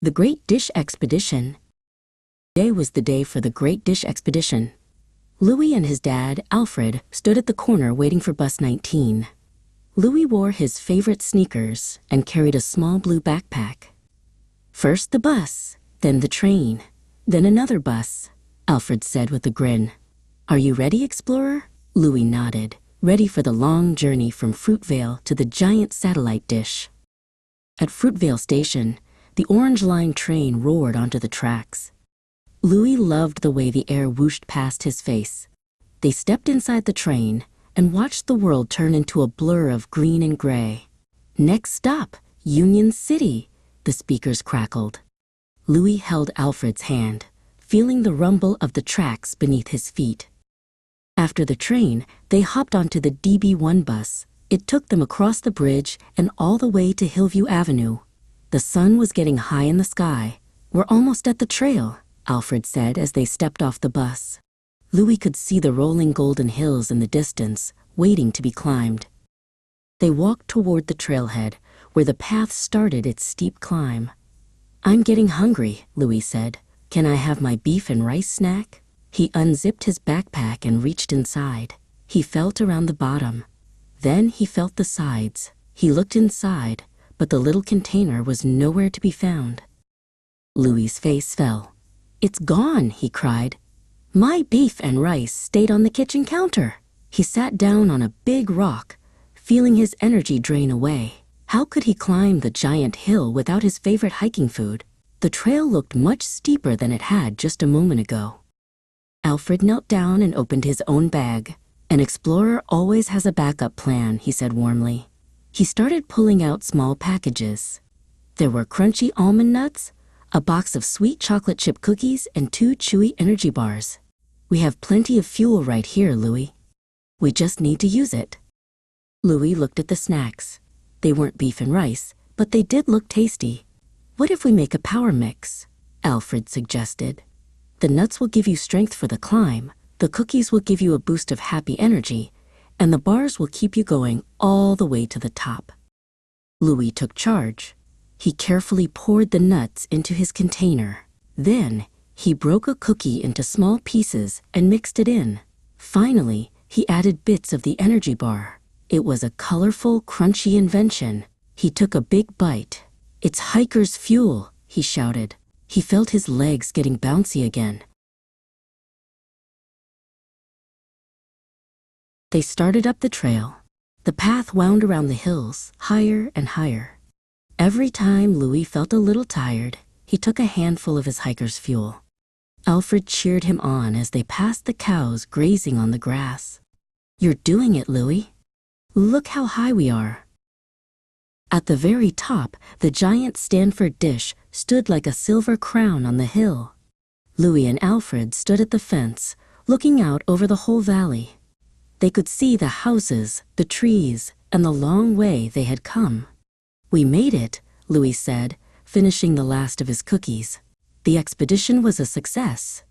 The Great Dish Expedition. Today was the day for the Great Dish Expedition. Louis and his dad, Alfred, stood at the corner waiting for bus 19. Louis wore his favorite sneakers and carried a small blue backpack. First the bus, then the train, then another bus, Alfred said with a grin. Are you ready, explorer? Louis nodded, ready for the long journey from Fruitvale to the giant satellite dish. At Fruitvale Station, the Orange Line train roared onto the tracks. Louis loved the way the air whooshed past his face. They stepped inside the train and watched the world turn into a blur of green and gray. Next stop, Union City, the speakers crackled. Louis held Alfred's hand, feeling the rumble of the tracks beneath his feet. After the train, they hopped onto the DB1 bus. It took them across the bridge and all the way to Hillview Avenue. The sun was getting high in the sky. We're almost at the trail, Alfred said as they stepped off the bus. Louis could see the rolling golden hills in the distance, waiting to be climbed. They walked toward the trailhead, where the path started its steep climb. I'm getting hungry, Louis said. Can I have my beef and rice snack? He unzipped his backpack and reached inside. He felt around the bottom. Then he felt the sides. He looked inside, but the little container was nowhere to be found. Louis's face fell. It's gone, he cried. My beef and rice stayed on the kitchen counter. He sat down on a big rock, feeling his energy drain away. How could he climb the giant hill without his favorite hiking food? The trail looked much steeper than it had just a moment ago. Alfred knelt down and opened his own bag. An explorer always has a backup plan, he said warmly. He started pulling out small packages. There were crunchy almond nuts, a box of sweet chocolate chip cookies, and 2 chewy energy bars. We have plenty of fuel right here, Louis. We just need to use it. Louis looked at the snacks. They weren't beef and rice, but they did look tasty. What if we make a power mix? Alfred suggested. The nuts will give you strength for the climb, the cookies will give you a boost of happy energy, and the bars will keep you going all the way to the top. Louis took charge. He carefully poured the nuts into his container. Then, he broke a cookie into small pieces and mixed it in. Finally, he added bits of the energy bar. It was a colorful, crunchy invention. He took a big bite. It's hiker's fuel, he shouted. He felt his legs getting bouncy again. They started up the trail. The path wound around the hills, higher and higher. Every time Louis felt a little tired, he took a handful of his hiker's fuel. Alfred cheered him on as they passed the cows grazing on the grass. You're doing it, Louis. Look how high we are. At the very top, the giant Stanford dish stood like a silver crown on the hill. Louis and Alfred stood at the fence, looking out over the whole valley. They could see the houses, the trees, and the long way they had come. We made it, Louis said, finishing the last of his cookies. The expedition was a success.